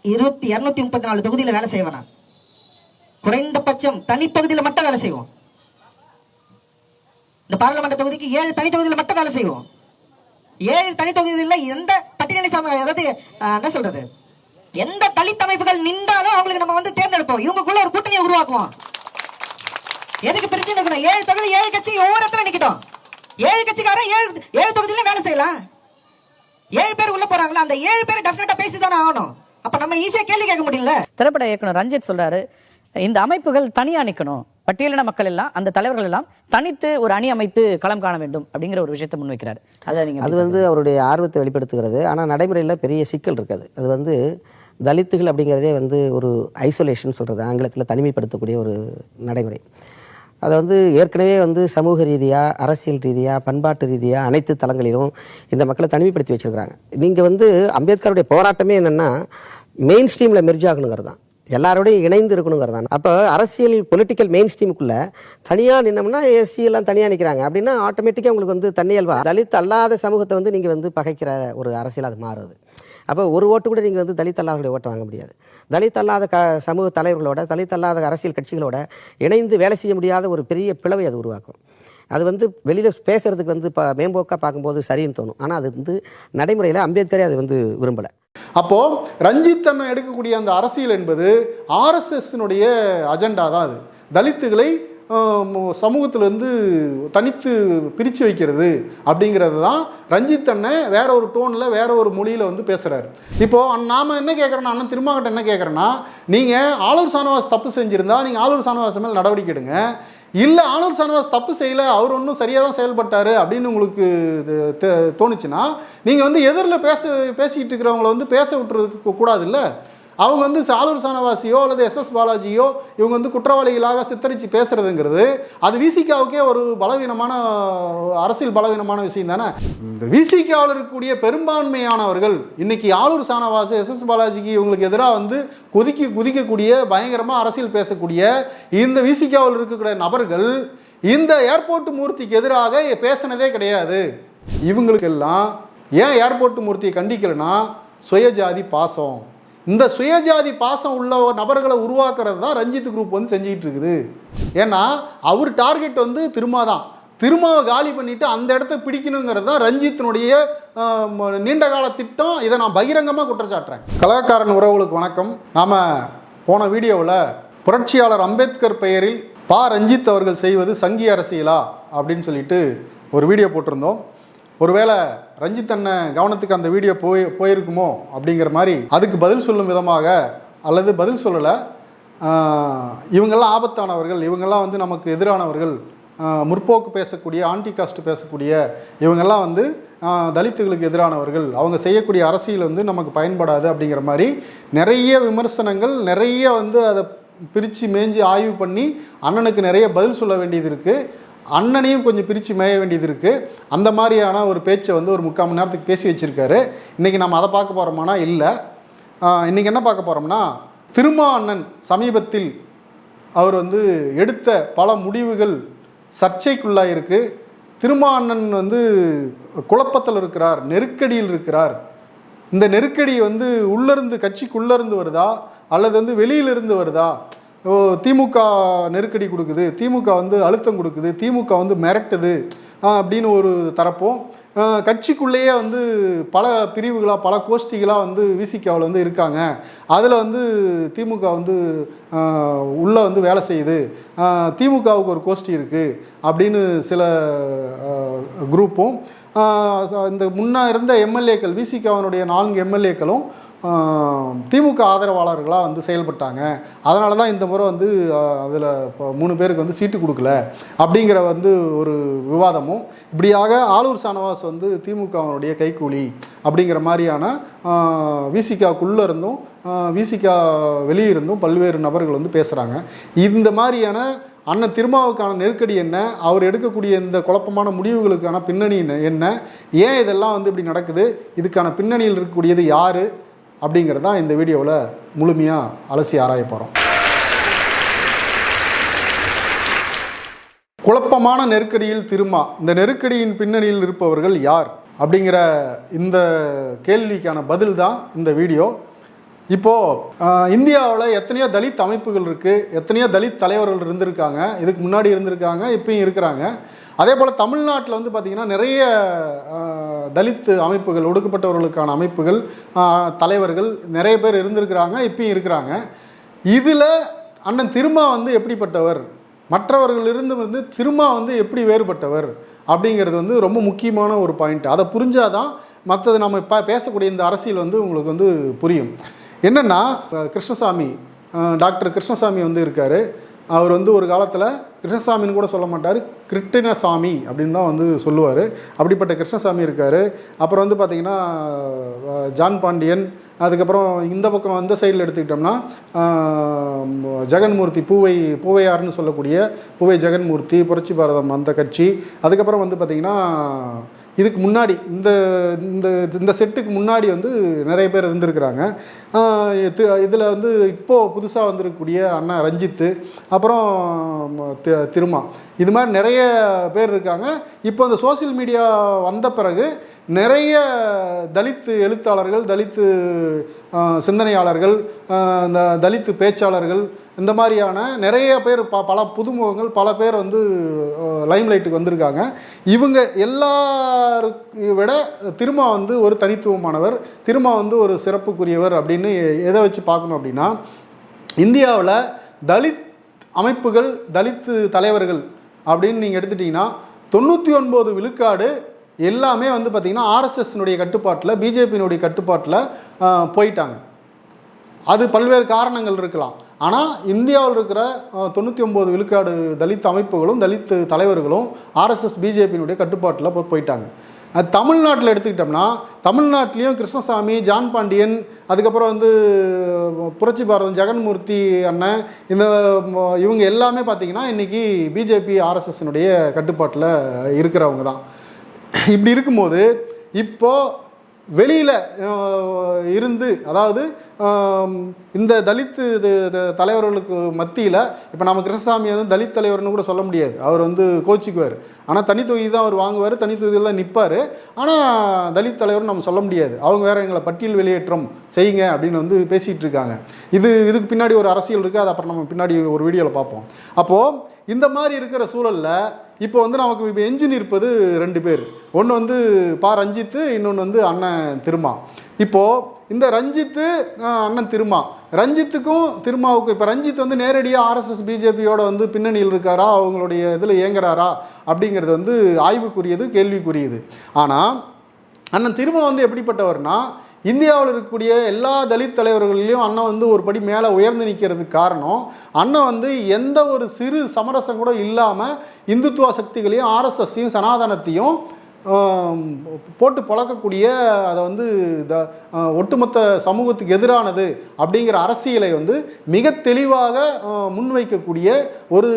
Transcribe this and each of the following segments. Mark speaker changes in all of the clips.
Speaker 1: 234 தொகுதியில வேலை செய்வேன். குறைந்தபட்சம் தனி தொகுதியில மட்டும் வேலை செய்வோம். இந்த பார்லிமெண்ட் தொகுதிக்கு 7 தனி தொகுதியில மட்டும் வேலை செய்வோம். 7 தனி தொகுதியில எந்த பட்டியலை அதாவது என்ன சொல்றது, எந்த தலித் அமைப்புகள் நின்றாலும் அவங்களுக்கு நம்ம வந்து தேர்ந்தெடுப்போம். இவங்களுக்குள்ள ஒரு கூட்டணியை உருவாக்குவோம். எதுக்கு பிரச்சனை இருக்கணும்? 7 தொகுதி 7 கட்சி ஒவ்வொரு இடத்துல நிக்கட்டும். 7 கட்சிக்காரன் 7 தொகுதியில வேலை செய்யலாம். 7 பேர் உள்ள போறாங்களா, அந்த 7 பேர் டெஃபினட்டா பேசிதானே ஆகணும். அப்ப நம்ம ஈஸியா கேள்வி கேட்க முடியல.
Speaker 2: திரைப்பட இயக்குனர் ரஞ்சித் சொல்றாரு, இந்த அமைப்புகள் தனியா நிக்கணும், பட்டியலின மக்கள் எல்லாம் அந்த தலைவர்கள் எல்லாம் தனித்து ஒரு அணி அமைத்து களம் காண வேண்டும் அப்படிங்கிற ஒரு விஷயத்தை முன்வைக்கிறார். அது
Speaker 3: வந்து அவருடைய ஆர்வத்தை வெளிப்படுத்துகிறது. ஆனால் நடைமுறையில் பெரிய சிக்கல் இருக்காது. அது வந்து தலித்துகள் அப்படிங்கிறதே வந்து ஒரு ஐசோலேஷன் சொல்கிறது, ஆங்கிலத்தில் தனிமைப்படுத்தக்கூடிய ஒரு நடைமுறை. அதை வந்து ஏற்கனவே வந்து சமூக ரீதியாக, அரசியல் ரீதியாக, பண்பாட்டு ரீதியாக அனைத்து தளங்களிலும் இந்த மக்களை தனிமைப்படுத்தி வச்சுருக்கிறாங்க. நீங்கள் வந்து அம்பேத்கருடைய போராட்டமே என்னென்னா மெயின் ஸ்ட்ரீமில் மெர்ஜ் ஆகணுங்கிறது தான், எல்லாரோடையும் இணைந்து இருக்கணுங்கிறது தான். அப்போ அரசியல் பொலிட்டிக்கல் மெயின் ஸ்ட்ரீமுக்குள்ளே தனியாக நின்னோம்னா எஸ்சி எல்லாம் தனியாக நிற்கிறாங்க அப்படின்னா ஆட்டோமேட்டிக்காக உங்களுக்கு வந்து தன்னியல்வா தலித் அல்லாத சமூகத்தை வந்து நீங்கள் வந்து பகைக்கிற ஒரு அரசியல் அது மாறுது. அப்போ ஒரு ஓட்டு கூட நீங்கள் வந்து தலித் அல்லாதவருடைய ஓட்டை வாங்க முடியாது. தலித் அல்லாத சமூக தலைவர்களோட, தலித் அல்லாத அரசியல் கட்சிகளோட இணைந்து வேலை செய்ய முடியாத ஒரு பெரிய பிளவை அது உருவாக்கும். அது வந்து வெளியில் பேசுறதுக்கு வந்து மேம்போக்காக பார்க்கும்போது சரின்னு தோணும். ஆனால் அது வந்து நடைமுறையில் அம்பேத்கரே அது வந்து விரும்பலை.
Speaker 4: அப்போது ரஞ்சித் அண்ணன் எடுக்கக்கூடிய அந்த அரசியல் என்பது ஆர்எஸ்எஸ்னுடைய அஜெண்டா தான். அது தலித்துகளை சமூகத்திலேருந்து தனித்து பிரித்து வைக்கிறது அப்படிங்கிறது தான் ரஞ்சித் அண்ணன் வேற ஒரு டோனில் வேற ஒரு மொழியில் வந்து பேசுகிறாரு. இப்போது நாம் என்ன கேட்குறோன்னா, அண்ணன் திருமாவட்ட என்ன கேட்குறேன்னா, நீங்கள் ஆளூர் சானவாஸ் தப்பு செஞ்சுருந்தா நீங்கள் ஆளூர் சானவாஸ் மேலே நடவடிக்கை எடுங்க. இல்லை ஆளூர் சானவாஸ் தப்பு செய்யலை, அவர் ஒன்றும் சரியாக தான் செயல்பட்டார் அப்படின்னு உங்களுக்கு தோணுச்சுன்னா நீங்கள் வந்து எதிரில் பேசிக்கிட்டு இருக்கிறவங்கள வந்து பேச விட்டுறதுக்கு கூடாது. இல்லை அவங்க வந்து ஆளூர் சானவாசியோ அல்லது எஸ்எஸ் பாலாஜியோ இவங்க வந்து குற்றவாளிகளாக சித்தரித்து பேசுறதுங்கிறது அது விசிகாவுக்கே ஒரு பலவீனமான அரசியல் பலவீனமான விஷயம் தானே. இந்த விசிகாவில் இருக்கக்கூடிய பெரும்பான்மையானவர்கள் இன்னைக்கு ஆளூர் சானவாசி, எஸ்எஸ் பாலாஜிக்கு இவங்களுக்கு எதிராக வந்து குதிக்கக்கூடிய பயங்கரமாக அரசியல் பேசக்கூடிய இந்த விசிகாவில் இருக்கக்கூடிய நபர்கள் இந்த ஏர்போர்ட் மூர்த்திக்கு எதிராக பேசினதே கிடையாது. இவங்களுக்கெல்லாம் ஏன் ஏர்போர்ட் மூர்த்தியை கண்டிக்கலைன்னா சுயஜாதி பாசம். இந்த சுயஜாதி பாசம் உள்ள நபர்களை உருவாக்குறது தான் ரஞ்சித் குரூப் வந்து செஞ்சுக்கிட்டு இருக்குது. ஏன்னா அவர் டார்கெட் வந்து திருமா தான். திருமாவை காலி பண்ணிட்டு அந்த இடத்த பிடிக்கணுங்கிறது தான் ரஞ்சித்தினுடைய நீண்டகால திட்டம். இதை நான் பகிரங்கமாக குற்றச்சாட்டுறேன். கலாக்காரன் உறவுகளுக்கு வணக்கம். நாம் போன வீடியோவில் புரட்சியாளர் அம்பேத்கர் பெயரில் ரஞ்சித் அவர்கள் செய்வது சங்கி அரசியலா அப்படின்னு சொல்லிட்டு ஒரு வீடியோ போட்டிருந்தோம். ஒருவேளை ரஞ்சித் அண்ணன் கவனத்துக்கு அந்த வீடியோ போயிருக்குமோ அப்படிங்கிற மாதிரி அதுக்கு பதில் சொல்லும் விதமாக, அல்லது பதில் சொல்லலை, இவங்கெல்லாம் ஆபத்தானவர்கள், இவங்கெல்லாம் வந்து நமக்கு எதிரானவர்கள், முற்போக்கு பேசக்கூடிய, ஆன்டி காஸ்ட் பேசக்கூடிய இவங்கெல்லாம் வந்து தலித்துகளுக்கு எதிரானவர்கள், அவங்க செய்யக்கூடிய அரசியல் வந்து நமக்கு பயன்படாது அப்படிங்கிற மாதிரி நிறைய விமர்சனங்கள், நிறைய வந்து அதை பிரித்து மேய்ஞ்சி ஆய்வு பண்ணி அண்ணனுக்கு நிறைய பதில் சொல்ல வேண்டியது இருக்குது. அண்ணனையும் கொஞ்சம் பிரித்து மேய வேண்டியது இருக்குது. அந்த மாதிரியான ஒரு பேச்சை வந்து ஒரு 3/4 மணி நேரத்துக்கு பேசி வச்சுருக்காரு. இன்றைக்கி நம்ம அதை பார்க்க போகிறோமானா இல்லை. இன்றைக்கி என்ன பார்க்க போகிறோம்னா, திருமா அண்ணன் சமீபத்தில் அவர் வந்து எடுத்த பல முடிவுகள் சர்ச்சைக்குள்ளாக இருக்குது. திருமா அண்ணன் வந்து குழப்பத்தில் இருக்கிறார், நெருக்கடியில் இருக்கிறார். இந்த நெருக்கடி வந்து உள்ளிருந்து, கட்சிக்குள்ளேருந்து வருதா அல்லது வந்து வெளியிலிருந்து வருதா? திமுக நெருக்கடி கொடுக்குது, திமுக வந்து அழுத்தம் கொடுக்குது, திமுக வந்து மிரட்டுது அப்படின்னு ஒரு தரப்பும், கட்சிக்குள்ளேயே வந்து பல பிரிவுகளாக, பல கோஷ்டிகளாக வந்து விசிகாவில் வந்து இருக்காங்க, அதில் வந்து திமுக வந்து உள்ளே வந்து வேலை செய்யுது, திமுகவுக்கு ஒரு கோஷ்டி இருக்குது அப்படின்னு சில குரூப்பும், இந்த முன்னே இருந்த எம்எல்ஏக்கள், விசிகாவினுடைய 4 எம்எல்ஏக்களும் திமுக ஆதரவாளர்களாக வந்து செயல்பட்டாங்க. அதனால தான் இந்த முறை வந்து அதில் 3 பேருக்கு வந்து சீட்டு கொடுக்கல அப்படிங்கிற வந்து ஒரு விவாதமும், இப்படியாக ஆளூர் சானவாஸ் வந்து திமுகவினுடைய கைக்கூலி அப்படிங்கிற மாதிரியான விசிகாக்குள்ளே இருந்தும் விசிகா வெளியிருந்தும் பல்வேறு நபர்கள் வந்து பேசுகிறாங்க. இந்த மாதிரியான அண்ணன் திருமாவுக்கான நெருக்கடி என்ன, அவர் எடுக்கக்கூடிய இந்த குழப்பமான முடிவுகளுக்கான பின்னணி என்ன, ஏன் இதெல்லாம் வந்து இப்படி நடக்குது, இதுக்கான பின்னணியில் இருக்கக்கூடியது யார் அப்படிங்கிறது தான் இந்த வீடியோவில் முழுமையாக அலசி ஆராய போகிறோம். குழப்பமான நெருக்கடியில் திருமா, இந்த நெருக்கடியின் பின்னணியில் இருப்பவர்கள் யார் அப்படிங்கிற இந்த கேள்விக்கான பதில் தான் இந்த வீடியோ. இப்போது இந்தியாவில் எத்தனையோ தலித் அமைப்புகள் இருக்குது, எத்தனையோ தலித் தலைவர்கள் இருந்திருக்காங்க, இதுக்கு முன்னாடி இருந்திருக்காங்க, இப்பயும் இருக்கிறாங்க. அதே போல் தமிழ்நாட்டில் வந்து பார்த்திங்கன்னா நிறைய தலித் அமைப்புகள், ஒடுக்கப்பட்டவர்களுக்கான அமைப்புகள், தலைவர்கள் நிறைய பேர் இருந்திருக்கிறாங்க, இப்பயும் இருக்கிறாங்க. இதில் அண்ணன் திருமா வந்து எப்படிப்பட்டவர், மற்றவர்களிருந்து வந்து திருமா வந்து எப்படி வேறுபட்டவர் அப்படிங்கிறது வந்து ரொம்ப முக்கியமான ஒரு பாயிண்ட். அதை புரிஞ்சாதான் மற்றது நம்ம பேசக்கூடிய இந்த அரசியல் வந்து உங்களுக்கு வந்து புரியும். என்னென்னா, கிருஷ்ணசாமி, டாக்டர் கிருஷ்ணசாமி வந்து இருக்கார். அவர் வந்து ஒரு காலத்தில் கிருஷ்ணசாமின்னு கூட சொல்ல மாட்டார், கிருட்டிணசாமி அப்படின்னு தான் வந்து சொல்லுவார். அப்படிப்பட்ட கிருஷ்ணசாமி இருக்கார். அப்புறம் வந்து பார்த்திங்கன்னா ஜான் பாண்டியன், அதுக்கப்புறம் இந்த பக்கம் அந்த சைடில் எடுத்துக்கிட்டோம்னா ஜெகன்மூர்த்தி, பூவையார்னு சொல்லக்கூடிய பூவை ஜெகன்மூர்த்தி, புரட்சி பாரதம் அந்த கட்சி. அதுக்கப்புறம் வந்து பார்த்திங்கன்னா இதுக்கு முன்னாடி இந்த இந்த இந்த செட்டுக்கு முன்னாடி வந்து நிறைய பேர் இருந்திருக்கிறாங்க. இதில் வந்து இப்போது புதுசாக வந்திருக்கக்கூடிய அண்ணா ரஞ்சித்து, அப்புறம் திருமா, இது மாதிரி நிறைய பேர் இருக்காங்க. இப்போ இந்த சோசியல் மீடியா வந்த பிறகு நிறைய தலித்து எழுத்தாளர்கள், தலித்து சிந்தனையாளர்கள், இந்த தலித்து பேச்சாளர்கள், இந்த மாதிரியான நிறைய பேர் பல புதுமுகங்கள், பல பேர் வந்து லைம்லைட்டுக்கு வந்திருக்காங்க. இவங்க எல்லாருக்கு விட திருமா வந்து ஒரு தனித்துவமானவர், திருமா வந்து ஒரு சிறப்புக்குரியவர் அப்படின்னு எதை வச்சு பார்க்கணும் அப்படின்னா, இந்தியாவில் தலித் அமைப்புகள், தலித்து தலைவர்கள் அப்படின்னு நீங்கள் எடுத்துட்டிங்கன்னா 99 விழுக்காடு எல்லாமே வந்து பார்த்திங்கன்னா ஆர்எஸ்எஸ்னுடைய கட்டுப்பாட்டில், பிஜேபியினுடைய கட்டுப்பாட்டில் போயிட்டாங்க. அது பல்வேறு காரணங்கள் இருக்கலாம். ஆனால் இந்தியாவில் இருக்கிற 99 விழுக்காடு தலித் அமைப்புகளும் தலித் தலைவர்களும் ஆர்எஸ்எஸ் பிஜேபியினுடைய கட்டுப்பாட்டில் போயிட்டாங்க. தமிழ்நாட்டில் எடுத்துக்கிட்டோம்னா, தமிழ்நாட்டிலையும் கிருஷ்ணசாமி, ஜான் பாண்டியன், அதுக்கப்புறம் வந்து புரட்சி பாரதம் ஜெகன்மூர்த்தி அண்ணன், இவங்க எல்லாமே பார்த்திங்கன்னா இன்றைக்கி பிஜேபி ஆர்எஸ்எஸ்னுடைய கட்டுப்பாட்டில் இருக்கிறவங்க தான். இப்படி இருக்கும்போது இப்போது வெளியில் இருந்து, அதாவது இந்த தலித்து தலைவர்களுக்கு மத்தியில், இப்போ நம்ம கிருஷ்ணசாமி வந்து தலித் தலைவர்னு கூட சொல்ல முடியாது, அவர் வந்து கோச்சிக்குவார். ஆனால் தனித்தொகுதி தான் அவர் வாங்குவார், தனித்தொகுதியில் தான் நிற்பார். ஆனால் தலித் தலைவர்னு நம்ம சொல்ல முடியாது. அவங்க வேறு எங்களை பட்டியல் வெளியேற்றம் செய்யுங்க அப்படின்னு வந்து பேசிகிட்டு இருக்காங்க. இதுக்கு பின்னாடி ஒரு அரசியல் இருக்குது, அது அப்புறம் நம்ம பின்னாடி ஒரு வீடியோவில் பார்ப்போம். அப்போது இந்த மாதிரி இருக்கிற சூழலில் இப்போ வந்து நமக்கு இப்போ எஞ்சின் இருப்பது 2 பேர். ஒன்று வந்து ரஞ்சித்து, இன்னொன்று வந்து அண்ணன் திருமா. இப்போது இந்த ரஞ்சித்து அண்ணன் திருமா, ரஞ்சித்துக்கும் திருமாவுக்கும், இப்போ ரஞ்சித் வந்து நேரடியாக ஆர்எஸ்எஸ் பிஜேபியோட வந்து பின்னணியில் இருக்காரா, அவங்களுடைய இதில் இயங்குறாரா அப்படிங்கிறது வந்து ஆய்வுக்குரியது, கேள்விக்குரியது. ஆனால் அண்ணன் திருமா வந்து எப்படிப்பட்டவர்னா, இந்தியாவில் இருக்கக்கூடிய எல்லா தலித் தலைவர்களையும் அண்ணன் வந்து ஒரு படி மேலே உயர்ந்து நிற்கிறதுக்கு காரணம், அண்ணன் வந்து எந்த ஒரு சிறு சமரசம் கூட இல்லாமல் இந்துத்துவ சக்திகளையும் ஆர்எஸ்எஸ்ஸையும் சனாதனத்தையும் போட்டு பழக்கக்கூடிய, அதை வந்து ஒட்டுமொத்த சமூகத்துக்கு எதிரானது அப்படிங்கிற அரசியலை வந்து மிக தெளிவாக முன்வைக்கக்கூடிய ஒரு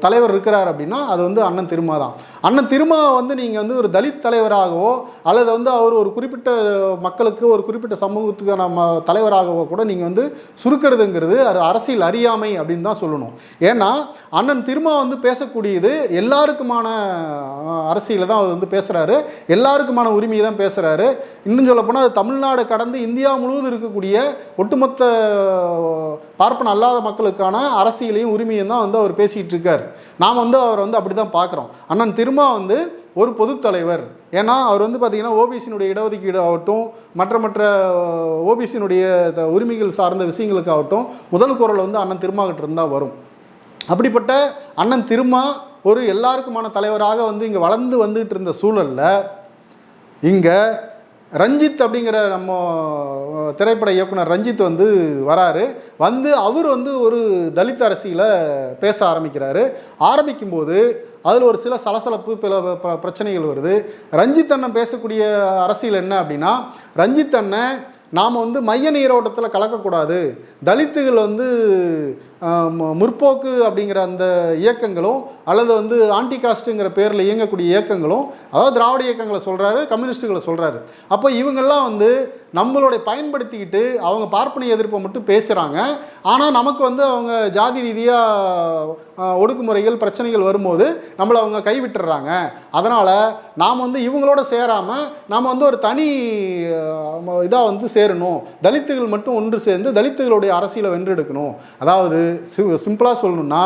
Speaker 4: தலைவர் இருக்கிறார் அப்படின்னா அது வந்து அண்ணன் திருமா தான். அண்ணன் திருமா வந்து நீங்கள் வந்து ஒரு தலித் தலைவராகவோ அல்லது வந்து அவர் ஒரு குறிப்பிட்ட மக்களுக்கு, ஒரு குறிப்பிட்ட சமூகத்துக்கான தலைவராகவோ கூட நீங்கள் வந்து சுருக்கிறதுங்கிறது அது அரசியல் அறியாமை அப்படின்னு தான் சொல்லணும். ஏன்னா அண்ணன் திருமா வந்து பேசக்கூடியது எல்லாருக்குமான அரசியலை தான் அவர் வந்து பேசுகிறாரு, எல்லாருக்குமான உரிமையை தான் பேசுகிறாரு. இன்னும் சொல்ல போனால் தமிழ்நாடு கடந்து இந்தியா முழுவதும் இருக்கக்கூடிய ஒட்டுமொத்த பார்ப்பன அல்லாத மக்களுக்கான அரசியலையும் உரிமையும் தான் வந்து அவர் பேசிகிட்டு இருக்கார். நாம் வந்து அவர் வந்து அப்படி தான் பார்க்குறோம். அண்ணன் திருமா வந்து ஒரு பொது தலைவர். ஏன்னா அவர் வந்து பார்த்திங்கன்னா ஓபிசியினுடைய இடஒதுக்கீடு ஆகட்டும், மற்ற ஓபிசியினுடைய உரிமைகள் சார்ந்த விஷயங்களுக்காகட்டும் முதல் குரல் வந்து அண்ணன் திருமாகிட்ட இருந்தால் வரும். அப்படிப்பட்ட அண்ணன் திருமா ஒரு எல்லாருக்குமான தலைவராக வந்து இங்கே வளர்ந்து வந்துகிட்டு இருந்த சூழலில் இங்கே ரஞ்சித் அப்படிங்கிற நம்ம திரைப்பட இயக்குனர் ரஞ்சித் வந்து வராரு. வந்து அவர் வந்து ஒரு தலித் அரசியலை பேச ஆரம்பிக்கும்போது அதில் ஒரு சில சலசலப்பு, பல பிரச்சனைகள் வருது. ரஞ்சித் அண்ணன் பேசக்கூடிய அரசியல் என்ன அப்படின்னா, ரஞ்சித் அண்ணன் நாம் வந்து மைய நீரோட்டத்தில் கலக்கக்கூடாது, தலித்துகள் வந்து முற்போக்கு அப்படிங்கிற அந்த இயக்கங்களும் அல்லது வந்து ஆன்டி காஸ்ட்டுங்கிற பேரில் இயங்கக்கூடிய இயக்கங்களும், அதாவது திராவிட இயக்கங்களை சொல்கிறாரு, கம்யூனிஸ்ட்டுகளை சொல்கிறாரு. அப்போ இவங்கெல்லாம் வந்து நம்மளுடைய பயன்படுத்திக்கிட்டு அவங்க பார்ப்பனிய எதிர்ப்பை மட்டும் பேசுகிறாங்க. ஆனால் நமக்கு வந்து அவங்க ஜாதி ரீதியாக ஒடுக்குமுறைகள் பிரச்சனைகள் வரும்போது நம்மளை அவங்க கைவிட்டுறாங்க. அதனால் நாம் வந்து இவங்களோட சேராமல் நாம் வந்து ஒரு தனி இதாக வந்து சேரணும், தலித்துகள் மட்டும் ஒன்று சேர்ந்து தலித்துகளுடைய அரசியலை வென்றெடுக்கணும். அதாவது சிம்பிளாக சொல்லணும்னா,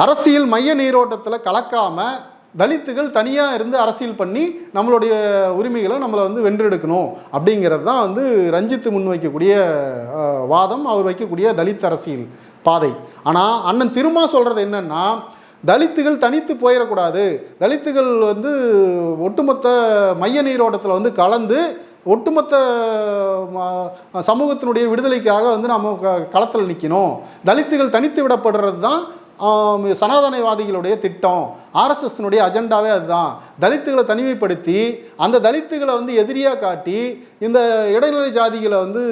Speaker 4: அரசியல் மைய நீரோட்டத்தில் கலக்காமல் தலித்துகள் தனியாக இருந்து அரசியல் பண்ணி நம்மளுடைய உரிமைகளை நம்மளை வந்து வென்றெடுக்கணும் அப்படிங்கிறது தான் வந்து ரஞ்சித் முன்வைக்கக்கூடிய வாதம், அவர் வைக்கக்கூடிய தலித் அரசியல் பாதை. ஆனால் அண்ணன் திருமா சொல்கிறது என்னன்னா, தலித்துகள் தனித்து போயிடக்கூடாது, தலித்துகள் வந்து ஒட்டுமொத்த மைய நீரோட்டத்தில் வந்து கலந்து ஒட்டுமொத்த சமூகத்தினுடைய விடுதலைக்காக வந்து நம்ம களத்தில் நிற்கணும், தலித்துகள் தனித்து விடப்படுறது தான் சனாதனவாதிகளுடைய திட்டம், ஆர்எஸ்எஸ்னுடைய அஜெண்டாவே அதுதான். தலித்துகளை தனிமைப்படுத்தி அந்த தலித்துகளை வந்து எதிரியாக காட்டி இந்த இடைநிலை ஜாதிகளை வந்து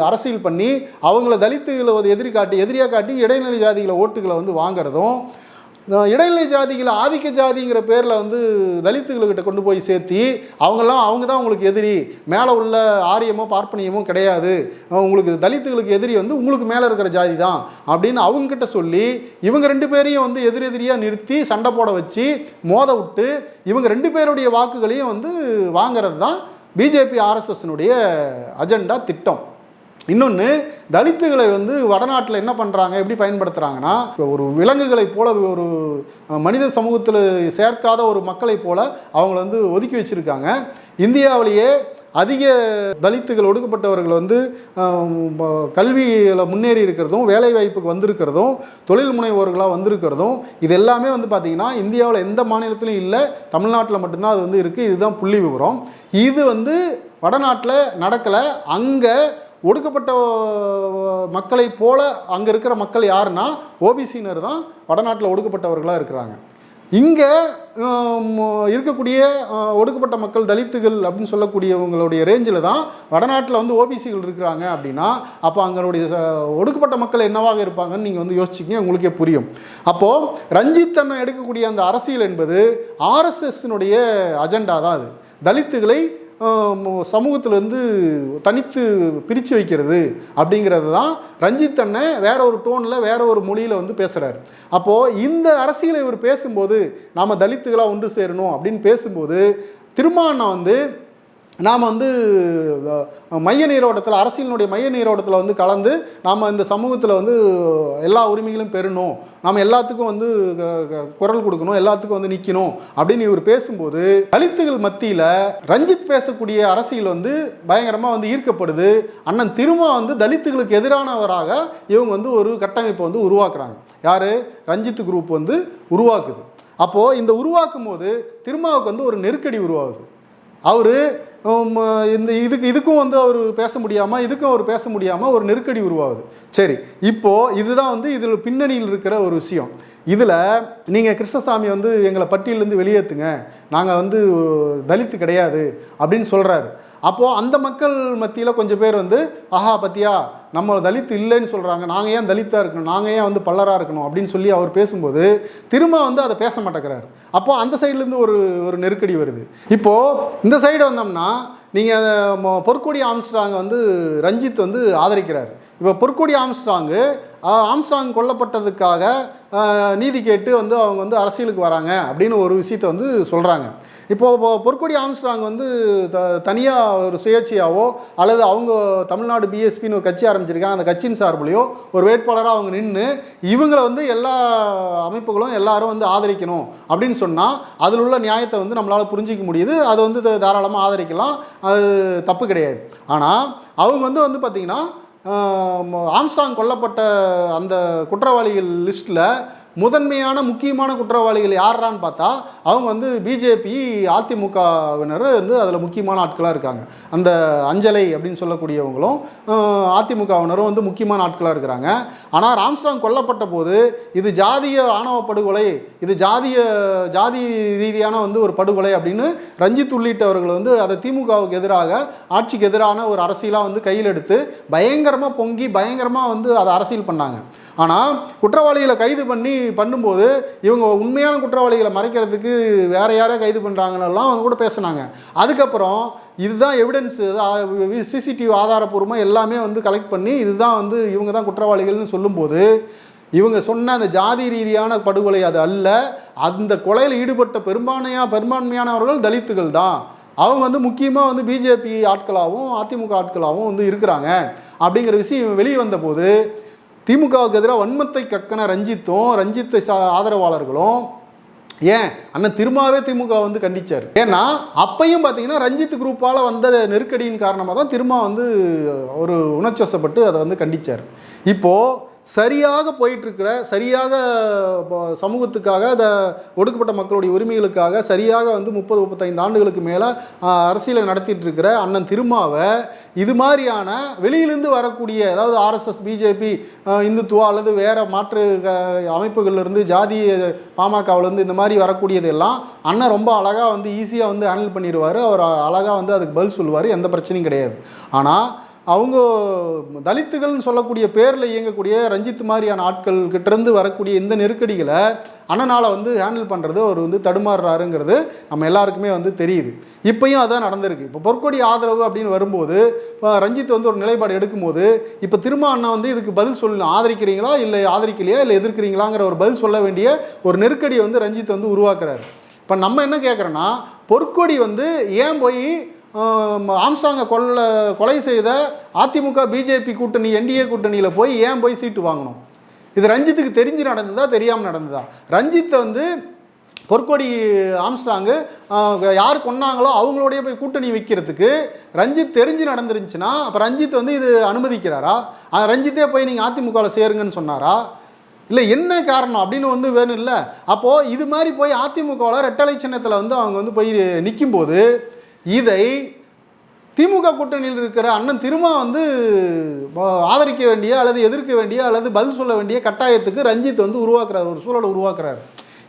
Speaker 4: அரசியல் பண்ணி அவங்கள தலித்துகளை எதிரியாக காட்டி இடைநிலை ஜாதிகளை ஓட்டுகளை வந்து வாங்குறதும், இடைநிலை ஜாதிகளை ஆதிக்க ஜாதிங்கிற பேரில் வந்து தலித்துகள்கிட்ட கொண்டு போய் சேர்த்தி அவங்க தான் உங்களுக்கு எதிரி, மேலே உள்ள ஆரியமோ பார்ப்பனியமோ கிடையாது, உங்களுக்கு தலித்துகளுக்கு எதிரி வந்து உங்களுக்கு மேலே இருக்கிற ஜாதி தான் அப்படின்னு அவங்ககிட்ட சொல்லி இவங்க ரெண்டு பேரையும் வந்து எதிரெதிரியாக நிறுத்தி சண்டை போட வச்சு மோத விட்டு இவங்க ரெண்டு பேருடைய வாக்குகளையும் வந்து வாங்கிறது தான் பிஜேபி ஆர்எஸ்எஸ்னுடைய அஜெண்டா திட்டம். இன்னொன்று, தலித்துகளை வந்து வடநாட்டில் என்ன பண்ணுறாங்க, எப்படி பயன்படுத்துகிறாங்கன்னா, ஒரு விலங்குகளை போல, ஒரு மனித சமூகத்தில் சேர்க்காத ஒரு மக்களை போல அவங்கள வந்து ஒதுக்கி வச்சுருக்காங்க. இந்தியாவிலேயே அதிக தலித்துகள் ஒடுக்கப்பட்டவர்கள் வந்து கல்வியில் முன்னேறி இருக்கிறதும் வேலை வாய்ப்புக்கு வந்திருக்கிறதும் தொழில் முனைவோர்களாக வந்திருக்கிறதும் இது எல்லாமே வந்து பார்த்திங்கன்னா இந்தியாவில் எந்த மாநிலத்திலும் இல்லை, தமிழ்நாட்டில் மட்டும்தான் அது வந்து இருக்குது. இதுதான் புள்ளி விவரம். இது வந்து வடநாட்டில் நடக்கலை. அங்கே ஒடுக்கப்பட்ட மக்களை போல அங்கே இருக்கிற மக்கள் யாருன்னா ஓபிசினர் தான் வடநாட்டில் ஒடுக்கப்பட்டவர்களாக இருக்கிறாங்க. இங்கே இருக்கக்கூடிய ஒடுக்கப்பட்ட மக்கள் தலித்துகள் அப்படின்னு சொல்லக்கூடியவங்களுடைய ரேஞ்சில் தான் வடநாட்டில் வந்து ஓபிசிகள் இருக்கிறாங்க. அப்படின்னா அப்போ அங்களுடைய ஒடுக்கப்பட்ட மக்கள் என்னவாக இருப்பாங்கன்னு நீங்கள் வந்து யோசிச்சிங்க, உங்களுக்கே புரியும். அப்போது ரஞ்சித் அண்ணன் எடுக்கக்கூடிய அந்த அரசியல் என்பது ஆர்எஸ்எஸ்னுடைய அஜெண்டா தான். அது தலித்துகளை சமூகத்திலேருந்து தனித்து பிரித்து வைக்கிறது அப்படிங்கிறது தான் ரஞ்சித் அண்ணன் வேற ஒரு டோனில் வேற ஒரு மொழியில் வந்து பேசுகிறார். அப்போது இந்த அரசியலை இவர் பேசும்போது நாம் தலித்துகளாக ஒன்று சேரணும் அப்படின்னு பேசும்போது திருமாவண்ணா வந்து நாம் வந்து மைய நீரோட்டத்தில் அரசியலினுடைய மைய நீரோட்டத்தில் வந்து கலந்து நாம் இந்த சமூகத்தில் வந்து எல்லா உரிமைகளும் பெறணும், நாம் எல்லாத்துக்கும் வந்து குரல் கொடுக்கணும், எல்லாத்துக்கும் வந்து நிற்கணும் அப்படின்னு இவர் பேசும்போது தலித்துகள் மத்தியில் ரஞ்சித் பேசக்கூடிய அரசியல் வந்து பயங்கரமாக வந்து ஈர்க்கப்படுது. அண்ணன் திருமா வந்து தலித்துகளுக்கு எதிரானவராக இவங்க வந்து ஒரு கட்டமைப்பை வந்து உருவாக்குறாங்க. யார்? ரஞ்சித் குரூப் வந்து உருவாக்குது. அப்போது இந்த உருவாக்கும் போது திருமாவுக்கு வந்து ஒரு நெருக்கடி உருவாகுது. அவர் இந்த இதுக்கும் வந்து அவர் பேச முடியாமல் இதுக்கும் அவர் பேச முடியாமல் ஒரு நெருக்கடி உருவாகுது. சரி, இப்போது இதுதான் வந்து இதில் பின்னணியில் இருக்கிற ஒரு விஷயம். இதில் நீங்கள் கிருஷ்ணசாமி வந்து எங்களை பட்டியலேருந்து வெளியேற்றுங்க, நாங்கள் வந்து தலித்து கிடையாது அப்படின்னு சொல்கிறாரு. அப்போது அந்த மக்கள் மத்தியில் கொஞ்சம் பேர் வந்து ஆஹா பத்தியா நம்ம தலித்து இல்லைன்னு சொல்கிறாங்க, நாங்கள் ஏன் தலித்தாக இருக்கணும், நாங்கள் ஏன் வந்து பல்லராக இருக்கணும் அப்படின்னு சொல்லி அவர் பேசும்போது திரும்ப வந்து அதை பேச மாட்டேங்கிறார். அப்போது அந்த சைட்லேருந்து ஒரு நெருக்கடி வருது. இப்போது இந்த சைடு வந்தோம்னா நீங்கள் பொற்கொடி ஆம்ஸ்ட்ராங் வந்து ரஞ்சித் வந்து ஆதரிக்கிறார். இப்போ பொற்கொடி ஆம்ஸ்ட்ராங் கொல்லப்பட்டதுக்காக நீதி கேட்டு வந்து அவங்க வந்து அரசியலுக்கு வராங்க அப்படின்னு ஒரு விஷயத்தை வந்து சொல்கிறாங்க. இப்போது பொற்கொடி ஆம்ஸ்ட்ராங் வந்து தனியாக ஒரு சுயேட்சையாவோ அல்லது அவங்க தமிழ்நாடு பிஎஸ்பின்னு ஒரு கட்சி ஆரம்பிச்சிருக்காங்க, அந்த கட்சியின் சார்பிலையோ ஒரு வேட்பாளராக அவங்க நின்று இவங்களை வந்து எல்லா அமைப்புகளும் எல்லாரும் வந்து ஆதரிக்கணும் அப்படின்னு சொன்னால் அதில் உள்ள நியாயத்தை வந்து நம்மளால் புரிஞ்சிக்க முடியுது. அதை வந்து தாராளமாக ஆதரிக்கலாம், அது தப்பு கிடையாது. ஆனால் அவங்க வந்து பார்த்திங்கன்னா ஆம்ஸ்ட்ராங் கொல்லப்பட்ட அந்த குற்றவாளிகள் லிஸ்ட்டில் முதன்மையான முக்கியமான குற்றவாளிகள் யாரான்னு பார்த்தா அவங்க வந்து பிஜேபி அதிமுகவினர் வந்து அதில் முக்கியமான ஆட்களாக இருக்காங்க. அந்த அஞ்சலை அப்படின்னு சொல்லக்கூடியவங்களும் அதிமுகவினரும் வந்து முக்கியமான ஆட்களாக இருக்கிறாங்க. ஆனால் ஆம்ஸ்ட்ராங் கொல்லப்பட்ட போது இது ஜாதிய ஆணவ படுகொலை, இது ஜாதி ரீதியான வந்து ஒரு படுகொலை அப்படின்னு ரஞ்சித் உள்ளிட்டவர்கள் வந்து அதை திமுகவுக்கு எதிராக ஆட்சிக்கு எதிரான ஒரு அரசியலாக வந்து கையில் எடுத்து பயங்கரமாக பொங்கி பயங்கரமாக வந்து அதை அரசியல் பண்ணாங்க. ஆனால் குற்றவாளிகளை கைது பண்ணும்போது இவங்க உண்மையான குற்றவாளிகளை மறைக்கிறதுக்கு வேற யாரையா கைது பண்ணுறாங்கன்னெல்லாம் அவங்க கூட பேசுனாங்க. அதுக்கப்புறம் இதுதான் எவிடன்ஸ், சிசிடிவி ஆதாரப்பூர்வமாக எல்லாமே வந்து கலெக்ட் பண்ணி இதுதான் வந்து இவங்க தான் குற்றவாளிகள்னு சொல்லும்போது இவங்க சொன்ன அந்த ஜாதி ரீதியான படுகொலை அது அல்ல, அந்த கொலையில் ஈடுபட்ட பெரும்பான்மையானவர்கள் தலித்துகள் தான். அவங்க வந்து முக்கியமாக வந்து பிஜேபி ஆட்களாகவும் அதிமுக ஆட்களாகவும் வந்து இருக்கிறாங்க அப்படிங்கிற விஷயம் வெளியே வந்தபோது திமுகவுக்கு எதிராக வன்மத்தை கக்கன ரஞ்சித்தை ஆதரவாளர்களும் ஏன் அண்ணன் திருமாவே திமுக வந்து கண்டிச்சார். ஏன்னா அப்பையும் பார்த்தீங்கன்னா ரஞ்சித் குரூப்பால் வந்த நெருக்கடியின் காரணமாக தான் திருமா வந்து ஒரு உணர்ச்சிவசப்பட்டு அதை வந்து கண்டிச்சார். இப்போது சரியாக போயிட்டுருக்கிற சரியாக சமூகத்துக்காக அந்த ஒடுக்கப்பட்ட மக்களுடைய உரிமைகளுக்காக சரியாக வந்து 30-35 ஆண்டுகளுக்கு மேலே அரசியலை நடத்திட்டு இருக்கிற அண்ணன் திருமாவை இது மாதிரியான வெளியிலிருந்து வரக்கூடிய அதாவது ஆர்எஸ்எஸ் பிஜேபி இந்துத்துவா அல்லது வேறு மாற்று அமைப்புகள்லேருந்து ஜாதி பாமகவிலேருந்து இந்த மாதிரி வரக்கூடியதெல்லாம் அண்ணன் ரொம்ப அழகாக வந்து ஈஸியாக வந்து ஹேண்டில் பண்ணிடுவார். அவர் அழகாக வந்து அதுக்கு பதில் சொல்லுவார், எந்த பிரச்சனையும் கிடையாது. ஆனால் அவங்க தலித்துகள்னு சொல்லக்கூடிய பேரில் இயங்கக்கூடிய ரஞ்சித் மாதிரியான ஆட்கள் கிட்டேருந்து வரக்கூடிய இந்த நெருக்கடிகளை அண்ணனால் வந்து ஹேண்டில் பண்ணுறது அவர் வந்து தடுமாறுறாருங்கிறது நம்ம எல்லாருக்குமே வந்து தெரியுது. இப்போயும் அதான் நடந்திருக்கு. இப்போ பொற்கொடி ஆதரவு அப்படின்னு வரும்போது இப்போ ரஞ்சித் வந்து ஒரு நிலைப்பாடு எடுக்கும்போது இப்போ திரும்ப அண்ணா வந்து இதுக்கு பதில் சொல்லணும், ஆதரிக்கிறீங்களா இல்லை ஆதரிக்கலையா இல்லை எதிர்க்கிறீங்களாங்கிற ஒரு பதில் சொல்ல வேண்டிய ஒரு நெருக்கடியை வந்து ரஞ்சித் வந்து உருவாக்குறாரு. இப்போ நம்ம என்ன கேட்குறோன்னா பொற்கொடி வந்து ஏன் போய் ஆம்ஸ்ட்ராங்கை கொலை செய்த அதிமுக பிஜேபி கூட்டணி என்டிஏ கூட்டணியில் போய் ஏன் போய் சீட்டு வாங்கணும்? இது ரஞ்சித்துக்கு தெரிஞ்சு நடந்ததா தெரியாமல் நடந்ததா? ரஞ்சித்தை வந்து பொற்கொடி ஆம்ஸ்ட்ராங்கு யார் கொன்னாங்களோ அவங்களோடைய போய் கூட்டணி வைக்கிறதுக்கு ரஞ்சித் தெரிஞ்சு நடந்துருந்துச்சுன்னா அப்போ ரஞ்சித் வந்து இது அனுமதிக்கிறாரா? ரஞ்சித்தே போய் நீங்கள் அதிமுகவில் சேருங்கன்னு சொன்னாரா? இல்லை என்ன காரணம் அப்படின்னு வந்து வேணும் இல்லை. அப்போது இது மாதிரி போய் அதிமுகவில் ரெட்டலை சின்னத்தில் வந்து அவங்க வந்து போய் நிற்கும்போது இதை திமுக கூட்டணியில் இருக்கிற அண்ணன் திருமா வந்து ஆதரிக்க வேண்டிய அல்லது எதிர்க்க வேண்டிய அல்லது பதில் சொல்ல வேண்டிய கட்டாயத்துக்கு ரஞ்சித் வந்து உருவாக்குறாரு, ஒரு சூழலை உருவாக்குறாரு.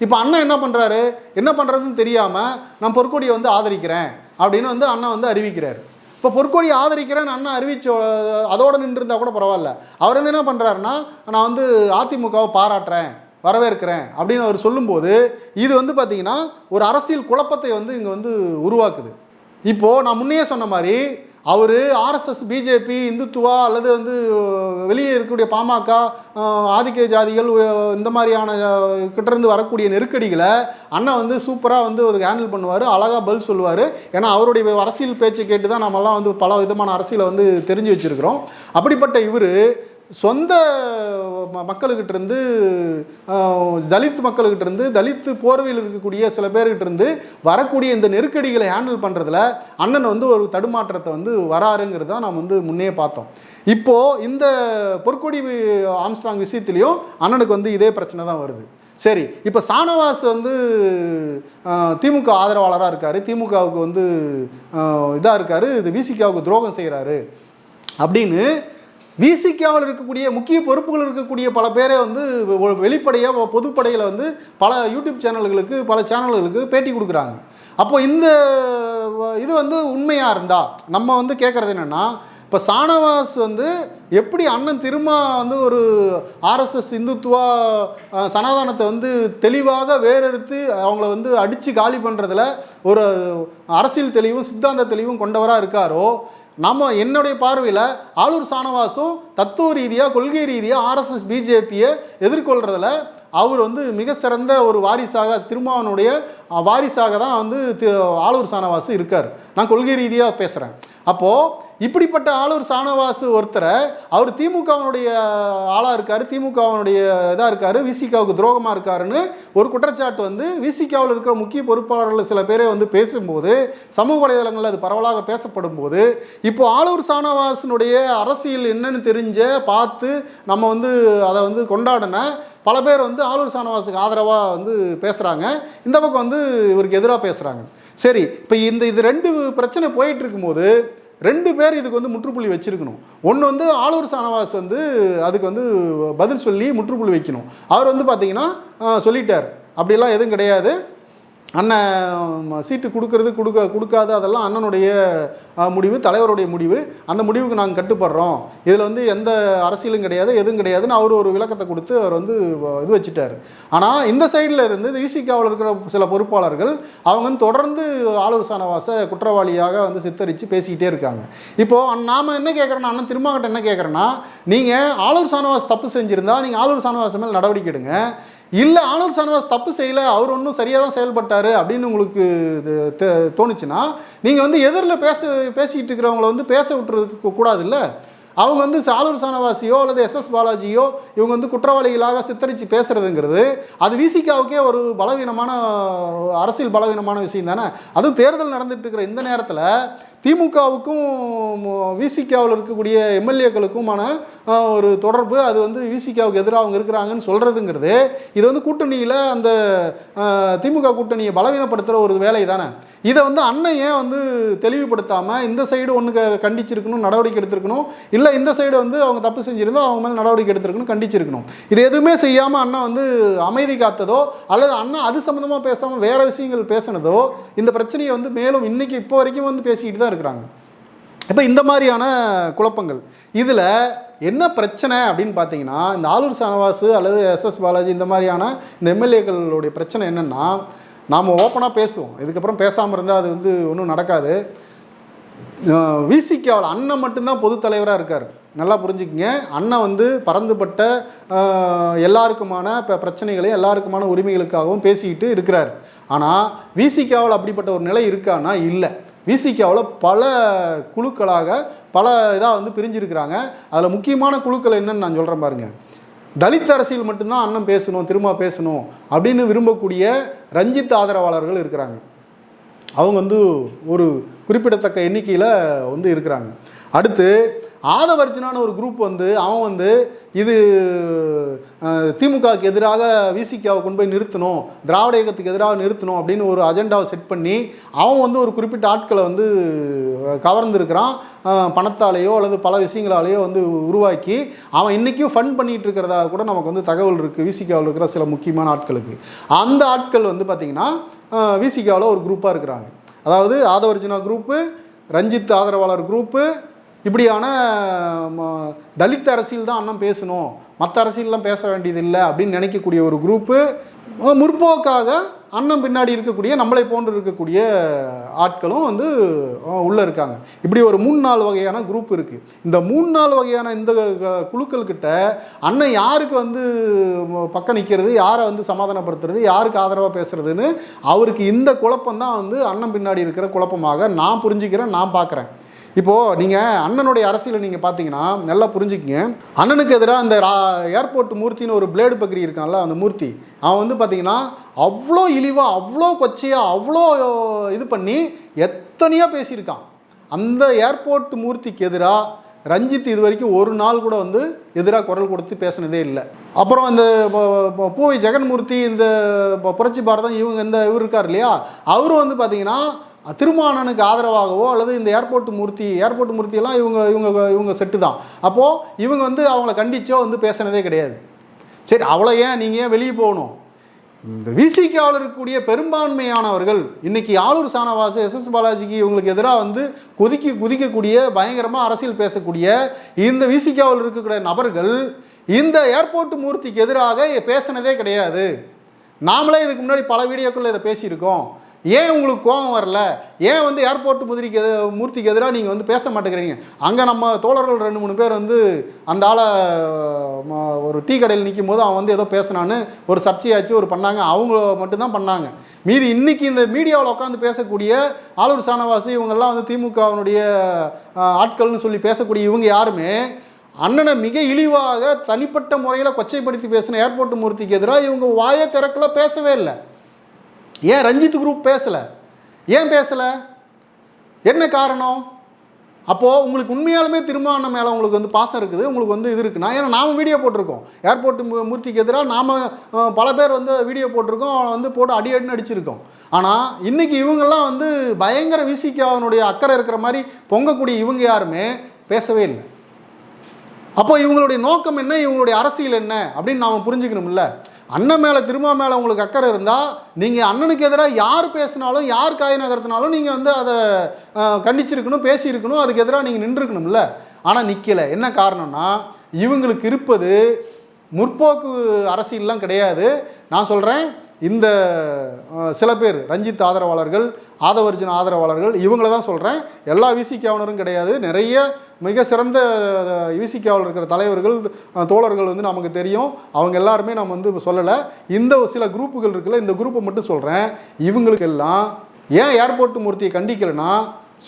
Speaker 4: இப்போ அண்ணன் என்ன பண்ணுறாரு, என்ன பண்ணுறதுன்னு தெரியாமல் நான் பொற்கொடியை வந்து ஆதரிக்கிறேன் அப்படின்னு வந்து அண்ணன் வந்து அறிவிக்கிறார். இப்போ பொற்கொடியை ஆதரிக்கிறேன்னு அண்ணன் அறிவிச்ச அதோடு நின்றுருந்தா கூட பரவாயில்ல. அவர் வந்து என்ன பண்ணுறாருன்னா நான் வந்து அதிமுகவை பாராட்டுறேன் வரவேற்கிறேன் அப்படின்னு அவர் சொல்லும்போது இது வந்து பார்த்திங்கன்னா ஒரு அரசியல் குழப்பத்தை வந்து இங்கே வந்து உருவாக்குது. இப்போது நான் முன்னையே சொன்ன மாதிரி அவர் ஆர்எஸ்எஸ் பிஜேபி இந்துத்துவா அல்லது வந்து வெளியே இருக்கக்கூடிய பாமக ஆதிக்க ஜாதிகள் இந்த மாதிரியான கிட்டேருந்து வரக்கூடிய நெருக்கடிகளை அண்ணன் வந்து சூப்பராக வந்து ஒரு ஹேண்டில் பண்ணுவார், அழகாக பதில் சொல்லுவார். ஏன்னா அவருடைய அரசியல் பேச்சை கேட்டு தான் நம்மலாம் வந்து பல விதமான அரசியலை வந்து தெரிஞ்சு வச்சுருக்கிறோம். அப்படிப்பட்ட இவர் சொந்த மக்களுக்கிட்டேருந்து தலித் மக்களுக்கிட்டேருந்து தலித்து போர்வையில் இருக்கக்கூடிய சில பேர்கிட்டேருந்து வரக்கூடிய இந்த நெருக்கடிகளை ஹேண்டில் பண்ணுறதுல அண்ணன் வந்து ஒரு தடுமாற்றத்தை வந்து வராருங்கிறது தான் நாம் வந்து முன்னே பார்த்தோம். இப்போது இந்த பொற்கொடி ஆம்ஸ்ட்ராங் விஷயத்துலேயும் அண்ணனுக்கு வந்து இதே பிரச்சனை தான் வருது. சரி, இப்போ ஷானவாஸ் வந்து திமுக ஆதரவாளராக இருக்கார், திமுகவுக்கு வந்து இதாக இருக்கார், இது விசிகாவுக்கு துரோகம் செய்கிறாரு அப்படின்னு விசிகாவில் இருக்கக்கூடிய முக்கிய பொறுப்புகள் இருக்கக்கூடிய பல பேரை வந்து வெளிப்படையாக பொதுப்படையில் வந்து பல யூடியூப் சேனல்களுக்கு பல சேனல்களுக்கு பேட்டி கொடுக்குறாங்க. அப்போ இந்த இது வந்து உண்மையாக இருந்தால் நம்ம வந்து கேட்குறது என்னென்னா இப்போ ஷானவாஸ் வந்து எப்படி அண்ணன் திருமா வந்து ஒரு ஆர்எஸ்எஸ் இந்துத்துவா சனாதனத்தை வந்து தெளிவாக வேறெடுத்து அவங்கள வந்து அடித்து காலி பண்ணுறதுல ஒரு அரசியல் தெளிவும் சித்தாந்த தெளிவும் கொண்டவராக இருக்காரோ நம்ம என்னுடைய பார்வையில் ஆளூர் ஷானவாஸும் தத்துவ ரீதியாக கொள்கை ரீதியாக ஆர்எஸ்எஸ் பிஜேபியை எதிர்கொள்கிறதுல அவர் வந்து மிக சிறந்த ஒரு வாரிசாக திருமாவனுடைய வாரிசாக தான் வந்து ஆளூர் ஷானவாஸ் இருக்கார். நான் கொள்கை ரீதியாக பேசுகிறேன். அப்போது இப்படிப்பட்ட ஆளூர் ஷானவாஸ் ஒருத்தரை அவர் திமுகவனுடைய ஆளாக இருக்கார், திமுகவனுடைய இதாக இருக்கார், விசிகாவுக்கு துரோகமாக இருக்காருன்னு ஒரு குற்றச்சாட்டு வந்து விசிகாவில் இருக்கிற முக்கிய பொறுப்பாளர்கள் சில பேரே வந்து பேசும்போது சமூக வலைதளங்களில் அது பரவலாக பேசப்படும் போது இப்போது ஆளூர் ஷானவாஸினுடைய அரசியல் என்னன்னு தெரிஞ்ச பார்த்து நம்ம வந்து அதை வந்து கொண்டாடின பல பேர் வந்து ஆளூர் ஷானவாஸுக்கு ஆதரவாக வந்து பேசுகிறாங்க, இந்த பக்கம் வந்து இவருக்கு எதிராக பேசுகிறாங்க. சரி, இப்போ இது ரெண்டு பிரச்சனை போயிட்டு இருக்கும்போது ரெண்டு பேர் இதுக்கு வந்து முற்றுப்புள்ளி வச்சிருக்கணும். ஒன்று வந்து ஆளூர் ஷானவாஸ் வந்து அதுக்கு வந்து பதில் சொல்லி முற்றுப்புள்ளி வைக்கணும். அவர் வந்து பார்த்தீங்கன்னா சொல்லிட்டார் அப்படிலாம் எதுவும் கிடையாது, அண்ணன் சீட்டு கொடுக்காது அதெல்லாம் அண்ணனுடைய முடிவு, தலைவருடைய முடிவு. அந்த முடிவுக்கு நாங்கள் கட்டுப்படுறோம், இதில் வந்து எந்த அரசியலும் கிடையாது, எதுவும் கிடையாதுன்னு அவர் ஒரு விளக்கத்தை கொடுத்து அவர் வந்து இது வச்சுட்டார். ஆனால் இந்த சைடில் இருந்து விசிகாவில் இருக்கிற சில பொறுப்பாளர்கள் அவங்க வந்து தொடர்ந்து ஆளூர் ஷானவாஸை குற்றவாளியாக வந்து சித்தரித்து பேசிக்கிட்டே இருக்காங்க. இப்போது நாம் என்ன கேட்குறோன்னா, அண்ணன் திருமாவட்டம் என்ன கேட்குறேன்னா, நீங்கள் ஆளூர் ஷானவாஸ் தப்பு செஞ்சுருந்தா நீங்கள் ஆளூர் ஷானவாஸ் மேல் நடவடிக்கை எடுங்க. இல்லை ஆளூர் ஷானவாஸ் தப்பு செய்யலை, அவர் ஒன்றும் சரியாக தான் செயல்பட்டார் அப்படின்னு உங்களுக்கு தோணுச்சுன்னா நீங்கள் வந்து எதிரில் பேசிக்கிட்டு இருக்கிறவங்கள வந்து பேச விட்டுறதுக்கு கூடாது. இல்லை அவங்க வந்து ஆளூர் ஷானவாஸையோ அல்லது எஸ்எஸ் பாலாஜியோ இவங்க வந்து குற்றவாளிகளாக சித்தரித்து பேசுறதுங்கிறது அது விசிகாவுக்கே ஒரு பலவீனமான அரசியல் பலவீனமான விஷயம் தானே. அதுவும் தேர்தல் நடந்துட்டு இருக்கிற இந்த நேரத்தில் திமுகவுக்கும் விசிகாவில் இருக்கக்கூடிய எம்எல்ஏக்களுக்குமான ஒரு தொடர்பு, அது வந்து விசிகாவுக்கு எதிராக அவங்க இருக்கிறாங்கன்னு சொல்கிறதுங்கிறது இது வந்து கூட்டணியில் அந்த திமுக கூட்டணியை பலவீனப்படுத்துகிற ஒரு வேலை தானே. இதை வந்து அண்ணன் ஏன் வந்து தெளிவுபடுத்தாமல் இந்த சைடு ஒன்று கண்டிச்சிருக்கணும், நடவடிக்கை எடுத்திருக்கணும், இல்லை இந்த சைடு வந்து அவங்க தப்பு செஞ்சுருந்தோம் அவங்க மேலே நடவடிக்கை எடுத்திருக்கணும், கண்டிச்சிருக்கணும். இது எதுவுமே செய்யாமல் அண்ணன் வந்து அமைதி காத்ததோ அல்லது அண்ணன் அது சம்மந்தமாக பேசாமல் வேறு விஷயங்கள் பேசினதோ இந்த பிரச்சனையை வந்து மேலும் இன்றைக்கி இப்போ வரைக்கும் வந்து பேசிக்கிட்டு தான் இருக்கிறாங்க. இப்போ இந்த மாதிரியான குழப்பங்கள் இதில் என்ன பிரச்சனை அப்படின்னு பார்த்தீங்கன்னா, இந்த ஆளூர் ஷானவாஸ் அல்லது எஸ்எஸ் பாலாஜி இந்த மாதிரியான இந்த எம்எல்ஏக்களுடைய பிரச்சனை என்னென்னா, நாம் ஓப்பனாக பேசுவோம், இதுக்கப்புறம் பேசாமல் இருந்தால் அது வந்து ஒன்றும் நடக்காது. விசிகாவில் அண்ணன் மட்டும்தான் பொது தலைவராக இருக்கார். நல்லா புரிஞ்சுக்கிங்க, அண்ணன் வந்து பறந்துபட்ட எல்லாருக்குமான பிரச்சனைகளையும் எல்லாருக்குமான உரிமைகளுக்காகவும் பேசிக்கிட்டு இருக்கிறார். ஆனால் விசிகாவில் அப்படிப்பட்ட ஒரு நிலை இருக்கான்னா இல்லை. விசிகாவில் பல குழுக்களாக பல இதாக வந்து பிரிஞ்சிருக்கிறாங்க. அதில் முக்கியமான குழுக்கள் என்னன்னு நான் சொல்கிறேன் பாருங்கள். தலித் அரசியல் மட்டும்தான் அண்ணன் பேசணும், திரும்ப பேசணும் அப்படின்னு விரும்பக்கூடிய ரஞ்சித் ஆதரவாளர்கள் இருக்கிறாங்க. அவங்க வந்து ஒரு குறிப்பிடத்தக்க எண்ணிக்கையில் வந்து இருக்கிறாங்க. அடுத்து ஆதவர்ஜனான ஒரு குரூப் வந்து அவன் வந்து இது திமுகவுக்கு எதிராக விசிகாவை கொண்டு போய் நிறுத்தணும், திராவிட இயக்கத்துக்கு எதிராக நிறுத்தணும் அப்படின்னு ஒரு அஜெண்டாவை செட் பண்ணி அவன் வந்து ஒரு குறிப்பிட்ட ஆட்களை வந்து கவர்ந்துருக்கிறான். பணத்தாலேயோ அல்லது பல விஷயங்களாலேயோ வந்து உருவாக்கி அவன் இன்றைக்கும் ஃபண்ட் பண்ணிகிட்டு இருக்கிறதா கூட நமக்கு வந்து தகவல் இருக்குது. விசிகாவில் இருக்கிற சில முக்கியமான ஆட்களுக்கு அந்த ஆட்கள் வந்து பார்த்திங்கன்னா விசிகாவில் ஒரு குரூப்பாக இருக்கிறாங்க. அதாவது ஆதவர்ஜனா குரூப்பு, ரஞ்சித் ஆதரவாளர் குரூப்பு, இப்படியான தலித் அரசியல் தான் அண்ணன் பேசணும், மற்ற அரசியல்லாம் பேச வேண்டியதில்லை அப்படின்னு நினைக்கக்கூடிய ஒரு குரூப்பு, முற்போக்காக அண்ணன் பின்னாடி இருக்கக்கூடிய நம்மளை போன்று இருக்கக்கூடிய ஆட்களும் வந்து உள்ளே இருக்காங்க. இப்படி ஒரு 3-4 வகையான குரூப் இருக்குது. இந்த 3-4 வகையான இந்த குழுக்கள்கிட்ட அண்ணன் யாருக்கு வந்து பக்கம் நிற்கிறது, யாரை வந்து சமாதானப்படுத்துறது, யாருக்கு ஆதரவாக பேசுறதுன்னு அவருக்கு இந்த குழப்பம்தான் வந்து அண்ணன் பின்னாடி இருக்கிற குழப்பமாக நான் புரிஞ்சுக்கிறேன், நான் பார்க்குறேன். இப்போது நீங்கள் அண்ணனுடைய அரசியலை நீங்கள் பார்த்தீங்கன்னா நல்லா புரிஞ்சுக்கிங்க. அண்ணனுக்கு எதிராக அந்த ஏர்போர்ட் மூர்த்தின்னு ஒரு பிளேடு பக்ரி இருக்கான்ல, அந்த மூர்த்தி அவன் வந்து பார்த்தீங்கன்னா அவ்வளோ இழிவாக, அவ்வளோ கொச்சையாக, அவ்வளோ இது பண்ணி எத்தனையோ பேசியிருக்கான். அந்த ஏர்போர்ட் மூர்த்திக்கு எதிராக ரஞ்சித் இது வரைக்கும் ஒரு நாள் கூட வந்து எதிராக குரல் கொடுத்து பேசினதே இல்லை. அப்புறம் இந்த பூவை ஜெகன்மூர்த்தி, இந்த புரட்சி பாரதம், இவர் இருக்கார் இல்லையா, அவரும் வந்து பார்த்தீங்கன்னா திருமாவளவனுக்கு ஆதரவாகவோ அல்லது இந்த ஏர்போர்ட் மூர்த்தியெல்லாம் இவங்க செட்டு தான். அப்போது இவங்க வந்து அவங்கள கண்டிச்சோ வந்து பேசினதே கிடையாது. சரி, அவ்வளோ ஏன் நீங்கள் ஏன் வெளியே போகணும்? இந்த விசிகாவில் இருக்கக்கூடிய பெரும்பான்மையானவர்கள் இன்னைக்கு ஆளூர் ஷானவாஸ், எஸ்எஸ் பாலாஜிக்கு இவங்களுக்கு எதிராக வந்து குதிக்கக்கூடிய பயங்கரமாக அரசியல் பேசக்கூடிய இந்த விசிகாவில் இருக்கக்கூடிய நபர்கள் இந்த ஏர்போர்ட் மூர்த்திக்கு எதிராக பேசினதே கிடையாது. நாமளே இதுக்கு முன்னாடி பல வீடியோக்குள்ளே இதை பேசியிருக்கோம். ஏன் உங்களுக்கு கோபம் வரல? ஏன் வந்து ஏர்போர்ட் மூர்த்திக்கு எதிராக நீங்கள் வந்து பேச மாட்டேங்கிறீங்க? அங்கே நம்ம தோழர்கள் 2-3 பேர் வந்து அந்த ஆளை ஒரு டீ கடையில் நிற்கும் போது அவன் வந்து ஏதோ பேசினான்னு ஒரு சர்ச்சையாச்சு ஒரு பண்ணாங்க, அவங்க மட்டும்தான் பண்ணாங்க. மீதி இன்னைக்கு இந்த மீடியாவில் உட்காந்து பேசக்கூடிய ஆளூர் ஷானவாஸ் இவங்கெல்லாம் வந்து திமுகவினுடைய ஆட்கள்னு சொல்லி பேசக்கூடிய இவங்க யாருமே அண்ணனை மிக இழிவாக தனிப்பட்ட முறையில் கொச்சைப்படுத்தி பேசின ஏர்போர்ட் மூர்த்திக்கு எதிராக இவங்க வாயை திறக்கல, பேசவே இல்லை. ஏன் ரஞ்சித் குரூப் பேசலை? ஏன் பேசலை? என்ன காரணம்? அப்போது உங்களுக்கு உண்மையாலுமே திருமாவளவன் மேலே உங்களுக்கு வந்து பாசம் இருக்குது, உங்களுக்கு வந்து இது இருக்குன்னா, ஏன்னா நாம் வீடியோ போட்டிருக்கோம் ஏர்போர்ட் மூர்த்திக்கு எதிராக, நாம் பல பேர் வந்து வீடியோ போட்டிருக்கோம், வந்து போட்டு அடின்னு அடிச்சிருக்கோம். ஆனால் இன்றைக்கி இவங்கெல்லாம் வந்து பயங்கர விசிகாவினுடைய அக்கறை இருக்கிற மாதிரி பொங்கக்கூடிய இவங்க யாருமே பேசவே இல்லை. அப்போ இவங்களுடைய நோக்கம் என்ன, இவங்களுடைய அரசியல் என்ன அப்படின்னு நாம் புரிஞ்சுக்கணும்ல. அண்ணன் மேலே திருமா மேலே உங்களுக்கு அக்கறை இருந்தால் நீங்கள் அண்ணனுக்கு எதிராக யார் பேசினாலும் யார் காய் நகர்த்தினாலும் நீங்கள் வந்து அதை கண்டிச்சிருக்கணும், பேசியிருக்கணும், அதுக்கு எதிராக நீங்கள் நின்றுருக்கணும்ல. ஆனால் நிற்கலை. என்ன காரணம்னா இவங்களுக்கு இருப்பது முற்போக்கு அரசியல்லாம் கிடையாது. நான் சொல்கிறேன், இந்த சில பேர் ரஞ்சித் ஆதரவாளர்கள், ஆதவர்ஜுன் ஆதரவாளர்கள், இவங்கள தான் சொல்கிறேன். எல்லா விசிகாவினரும் கிடையாது. நிறைய மிக சிறந்த விசிகாவில் இருக்கிற தலைவர்கள் தோழர்கள் வந்து நமக்கு தெரியும். அவங்க எல்லாருமே நம்ம வந்து சொல்லலை. இந்த சில குரூப்புகள் இருக்குல்ல, இந்த குரூப்பை மட்டும் சொல்கிறேன். இவங்களுக்கெல்லாம் ஏன் ஏர்போர்ட் மூர்த்தியை கண்டிக்கலைன்னா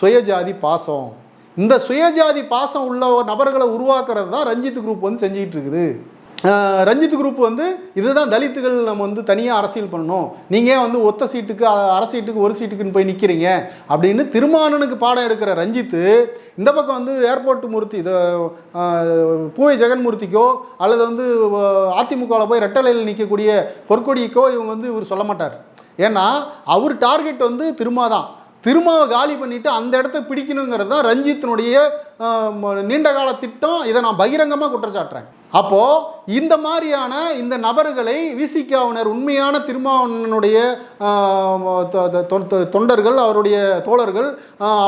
Speaker 4: சுயஜாதி பாசம். இந்த சுயஜாதி பாசம் உள்ள நபர்களை உருவாக்குறது தான் ரஞ்சித் குரூப் வந்து செஞ்சுக்கிட்டு இருக்குது. ரஞ்சித் குரூப் வந்து இதுதான் தலித்துகள் நம்ம வந்து தனியாக அரசியல் பண்ணணும், நீங்கள் வந்து ஒத்த சீட்டுக்கு அரை சீட்டுக்கு ஒரு சீட்டுக்குன்னு போய் நிற்கிறீங்க அப்படின்னு திருமானனுக்கு பாடம் எடுக்கிற ரஞ்சித்து இந்த பக்கம் வந்து ஏர்போர்ட் மூர்த்தி பூவை ஜெகன்மூர்த்திக்கோ அல்லது வந்து அதிமுகவில் போய் ரெட்டலையில் நிற்கக்கூடிய பொற்கொடிக்கோ இவங்க வந்து இவர் சொல்ல மாட்டார். ஏன்னா அவர் டார்கெட் வந்து திருமா தான். திருமாவை காலி பண்ணிவிட்டு அந்த இடத்த பிடிக்கணுங்கிறது தான் ரஞ்சித்தினுடைய நீண்டகால திட்டம். இதை நான் பகிரங்கமாக குற்றச்சாட்டுறேன். அப்போது இந்த மாதிரியான இந்த நபர்களை விசிகாவினர், உண்மையான திருமாவளவனுடைய தொண்டர்கள், அவருடைய தோழர்கள்,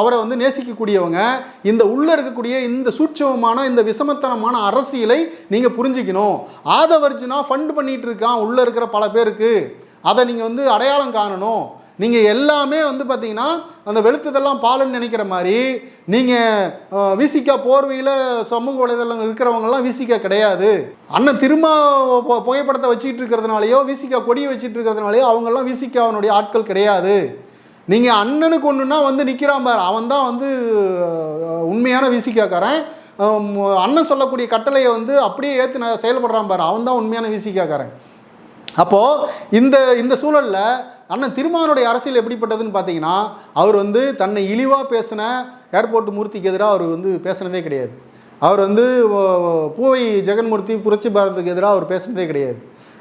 Speaker 4: அவரை வந்து நேசிக்கக்கூடியவங்க, இந்த உள்ளே இருக்கக்கூடிய இந்த சூட்சமமான இந்த விஷமத்தனமான அரசியலை நீங்கள் புரிஞ்சிக்கணும். ஆதவர்ஜுனா ஃபண்ட் பண்ணிகிட்டு இருக்கான் உள்ளே இருக்கிற பல பேருக்கு, அதை நீங்கள் வந்து அடையாளம் காணணும். நீங்கள் எல்லாமே வந்து பார்த்தீங்கன்னா அந்த வெளுத்ததெல்லாம் பாலுன்னு நினைக்கிற மாதிரி நீங்கள் விசிகா போர்வையில் சமூக வலைதளங்கள் இருக்கிறவங்கலாம் விசிகா கிடையாது. அண்ணன் திருமா புகைப்படத்தை வச்சுக்கிட்டு இருக்கிறதுனாலையோ விசிகா கொடியை வச்சுட்டு இருக்கிறதுனாலையோ அவங்கெல்லாம் விசிகாவினுடைய ஆட்கள் கிடையாது. நீங்கள் அண்ணனுக்கு ஒன்றுனா வந்து நிற்கிறான் பார், அவன் தான் வந்து உண்மையான விசிகாக்காரன். அண்ணன் சொல்லக்கூடிய கட்டளையை வந்து அப்படியே ஏற்று செயல்படுறான் பார், அவன் தான் உண்மையான விசிகாக்காரன். அப்போது இந்த சூழலில் அண்ணன் திருமாவனுடைய அரசியல் எப்படிப்பட்டதுன்னு பார்த்தீங்கன்னா, அவர் வந்து தன்னை இழிவாக பேசின ஏர்போர்ட் மூர்த்திக்கு எதிராக அவர் வந்து பேசினதே கிடையாது. அவர் வந்து பூவை ஜெகன்மூர்த்தி புரட்சி பாரதத்துக்கு எதிராக அவர் பேசினதே கிடையாது.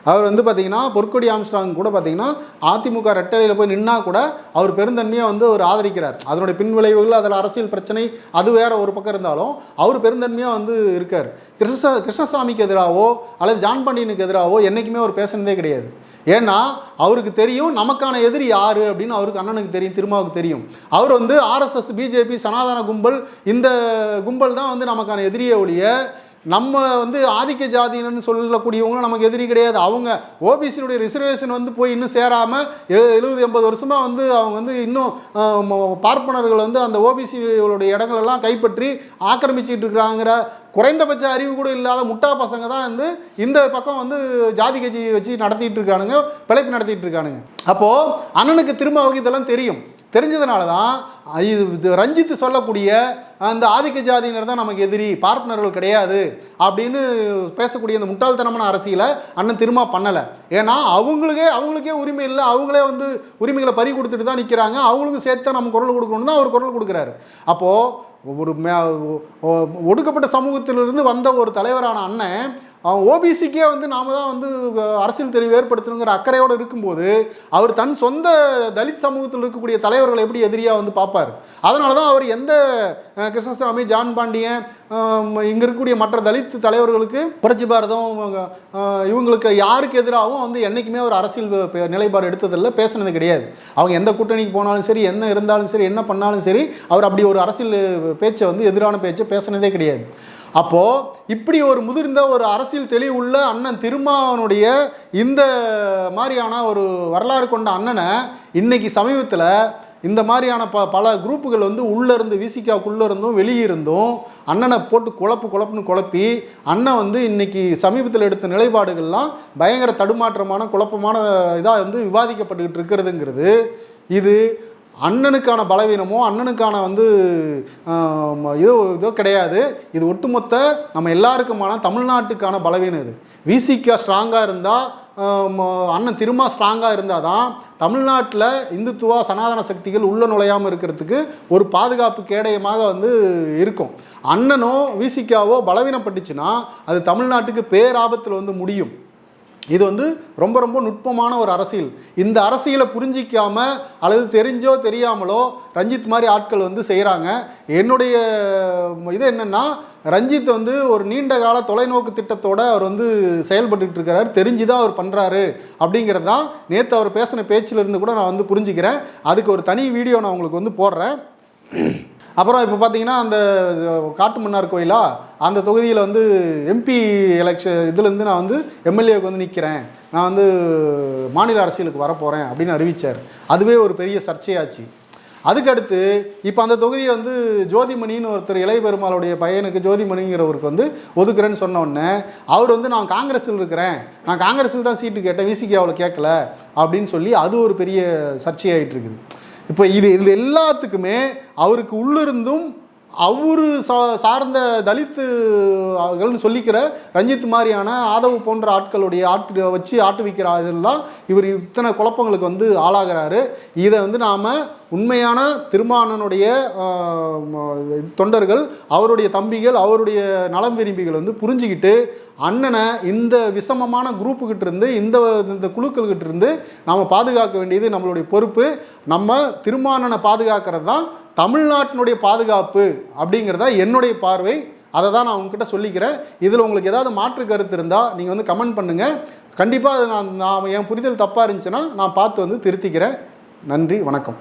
Speaker 4: அவர் வந்து பார்த்திங்கன்னா பொற்கொடி ஆம்ஸ்ட்ராங் கூட பார்த்திங்கன்னா அதிமுக ரெட்டலையில் போய் நின்னா கூட அவர் பெருந்தன்மையாக வந்து அவர் ஆதரிக்கிறார். அதனுடைய பின்விளைவுகள், அதில் அரசியல் பிரச்சனை, அது வேற ஒரு பக்கம் இருந்தாலும் அவர் பெருந்தன்மையாக வந்து இருக்கார். கிருஷ்ணசாமிக்கு எதிராகவோ அல்லது ஜான் பாண்டியனுக்கு எதிராகவோ என்றைக்குமே அவர் பேசினதே கிடையாது. ஏன்னா அவருக்கு தெரியும் நமக்கான எதிரி யார் அப்படின்னு. அவருக்கு அண்ணனுக்கு தெரியும், திருமாவுக்கு தெரியும். அவர் வந்து ஆர்எஸ்எஸ், பிஜேபி, சனாதன கும்பல், இந்த கும்பல் தான் வந்து நமக்கான எதிரியை ஒழிய நம்ம வந்து ஆதிக்க ஜாதியினர்னு சொல்லக்கூடியவங்களும் நமக்கு எதிரி கிடையாது. அவங்க ஓபிசியினுடைய ரிசர்வேஷன் வந்து போய் இன்னும் சேராமல் 70-80 வருஷமாக வந்து அவங்க வந்து இன்னும் பார்ப்பனர்கள் வந்து அந்த ஓபிசிகளுடைய இடங்களெல்லாம் கைப்பற்றி ஆக்கிரமிச்சிட்டு இருக்கிறாங்கிற குறைந்தபட்ச அறிவு கூட இல்லாத முட்டா பசங்க தான் வந்து இந்த பக்கம் வந்து ஜாதி கட்சி வச்சு நடத்திட்டு இருக்கானுங்க, பிழைப்பு நடத்திட்டு இருக்கானுங்க. அப்போது அண்ணனுக்கு திருமாவுக்கு இதெல்லாம் தெரியும். தெரிஞ்சதுனால தான் இது ரஞ்சித்து சொல்லக்கூடிய அந்த ஆதிக்க ஜாதியினர் தான் நமக்கு எதிரி, பார்ட்னர்கள் கிடையாது அப்படின்னு பேசக்கூடிய அந்த முட்டாள்தனமான அரசியலை அண்ணன் திருமா பண்ணலை. ஏன்னா அவங்களுக்கே உரிமை இல்லை, அவங்களே வந்து உரிமைகளை பறி கொடுத்துட்டு தான் நிற்கிறாங்க. அவங்களுக்கு சேர்த்து நம்ம குரல் கொடுக்கணும்னு தான் அவர் குரல் கொடுக்குறாரு. அப்போது ஒரு ஒடுக்கப்பட்ட சமூகத்திலிருந்து வந்த ஒரு தலைவரான அண்ணன் ஓபிசிக்கே வந்து நாம தான் வந்து அரசியல் தெரிவு ஏற்படுத்தணுங்கிற அக்கறையோடு இருக்கும்போது அவர் தன் சொந்த தலித் சமூகத்தில் இருக்கக்கூடிய தலைவர்களை எப்படி எதிரியாக வந்து பார்ப்பார். அதனால தான் அவர் எந்த கிருஷ்ணசாமி, ஜான் பாண்டியன், இங்கே இருக்கக்கூடிய மற்ற தலித் தலைவர்களுக்கு, புரட்சி பாரதம், இவங்களுக்கு யாருக்கு எதிராகவும் வந்து என்றைக்குமே ஒரு அரசியல் நிலைப்பாடு எடுத்ததில்லை, பேசுனது கிடையாது. அவங்க எந்த கூட்டணிக்கு போனாலும் சரி, என்ன இருந்தாலும் சரி, என்ன பண்ணாலும் சரி, அவர் அப்படி ஒரு அரசியல் பேச்சை வந்து எதிரான பேச்சை பேசுனதே கிடையாது. அப்போது இப்படி ஒரு முதிர்ந்த ஒரு அரசியல் தெளிவுள்ள அண்ணன் திருமாவனுடைய இந்த மாதிரியான ஒரு வரலாறு கொண்ட அண்ணனை இன்னைக்கு சமீபத்தில் இந்த மாதிரியான பல குரூப்புகள் வந்து உள்ளேருந்து விசிகாவுக்குள்ளே இருந்தும் வெளியே இருந்தும் அண்ணனை போட்டு குழப்புன்னு குழப்பி அண்ணன் வந்து இன்னைக்கு சமீபத்தில் எடுத்த நிலைப்பாடுகள்லாம் பயங்கர தடுமாற்றமான குழப்பமான இதாக வந்து விவாதிக்கப்பட்டுக்கிட்டு இருக்கிறதுங்கிறது இது அண்ணனுக்கான பலவீனமோ அண்ணனுக்கான வந்து இதோ கிடையாது. இது ஒட்டுமொத்த நம்ம எல்லாருக்குமான தமிழ்நாட்டுக்கான பலவீனம். இது விசிகா ஸ்ட்ராங்காக இருந்தால், அண்ணன் திருமா ஸ்ட்ராங்காக இருந்தால் தான் தமிழ்நாட்டில் இந்துத்துவா சனாதன சக்திகள் உள்ள நுழையாமல் இருக்கிறதுக்கு ஒரு பாதுகாப்பு கேடயமாக வந்து இருக்கும். அண்ணனோ விசிகாவோ பலவீனப்பட்டுச்சுன்னா அது தமிழ்நாட்டுக்கு பேராபத்தில் வந்து முடியும். இது வந்து ரொம்ப ரொம்ப நுட்பமான ஒரு அரசியல். இந்த அரசியலை புரிஞ்சிக்காம அல்லது தெரிஞ்சோ தெரியாமலோ ரஞ்சித் மாதிரி ஆட்கள் வந்து செய்கிறாங்க. என்னுடைய இது என்னென்னா, ரஞ்சித் வந்து ஒரு நீண்ட கால தொலைநோக்கு திட்டத்தோடு அவர் வந்து செயல்பட்டு இருக்கிறார், தெரிஞ்சுதான் அவர் பண்ணுறாரு அப்படிங்கிறது தான் நேற்று அவர் பேசின பேச்சிலிருந்து கூட நான் வந்து புரிஞ்சுக்கிறேன். அதுக்கு ஒரு தனி வீடியோ நான் உங்களுக்கு வந்து போடுறேன். அப்புறம் இப்போ பார்த்தீங்கன்னா அந்த காட்டுமன்னார் கோயிலா அந்த தொகுதியில் வந்து எம்பி எலெக்ஷன் இதுலேருந்து நான் வந்து எம்எல்ஏவுக்கு வந்து நிற்கிறேன், நான் வந்து மாநில அரசியலுக்கு வரப்போகிறேன் அப்படின்னு அறிவித்தார். அதுவே ஒரு பெரிய சர்ச்சையாச்சு. அதுக்கடுத்து இப்போ அந்த தொகுதியை வந்து ஜோதிமணின்னு ஒருத்தர் இளைய பெருமாளுடைய பையனுக்கு ஜோதிமணிங்கிறவருக்கு வந்து ஒதுக்குறேன்னு சொன்ன உடனே அவர் வந்து நான் காங்கிரஸில் இருக்கிறேன், நான் காங்கிரஸில் தான் சீட்டு கேட்டேன், விசிகாவில் கேட்கல அப்படின்னு சொல்லி அது ஒரு பெரிய சர்ச்சையாகிட்டு இருக்குது. இப்போ இது எல்லாத்துக்குமே அவருக்கு உள்ளிருந்தும் அவரு சார்ந்த தலித்துகள்னு சொல்லிக்கிற ரஞ்சித் மாதிரியான ஆதவ் போன்ற ஆட்களுடைய வச்சு வைக்கிற இதெல்லாம் இவர் இத்தனை குழப்பங்களுக்கு வந்து ஆளாகிறாரு. இதை வந்து நாம் உண்மையான திருமாவளவனுடைய தொண்டர்கள், அவருடைய தம்பிகள், அவருடைய நலம் விரும்பிகள் வந்து புரிஞ்சுக்கிட்டு அண்ணனை இந்த விஷமமான குரூப்புக்கிட்ட இருந்து இந்த குழுக்கள்கிட்ட இருந்து நாம் பாதுகாக்க வேண்டியது நம்மளுடைய பொறுப்பு. நம்ம திருமாவளவனை பாதுகாக்கிறது தான் தமிழ்நாட்டினுடைய பாதுகாப்பு அப்படிங்கிறதா என்னுடைய பார்வை. அதை தான் நான் உங்ககிட்ட சொல்லிக்கிறேன். இதில் உங்களுக்கு ஏதாவது மாற்று கருத்து இருந்தால் நீங்கள் வந்து கமெண்ட் பண்ணுங்கள். கண்டிப்பாக அது நான் என் புரிதல் தப்பாக இருந்துச்சுன்னா நான் பார்த்து வந்து திருத்திக்கிறேன். நன்றி, வணக்கம்.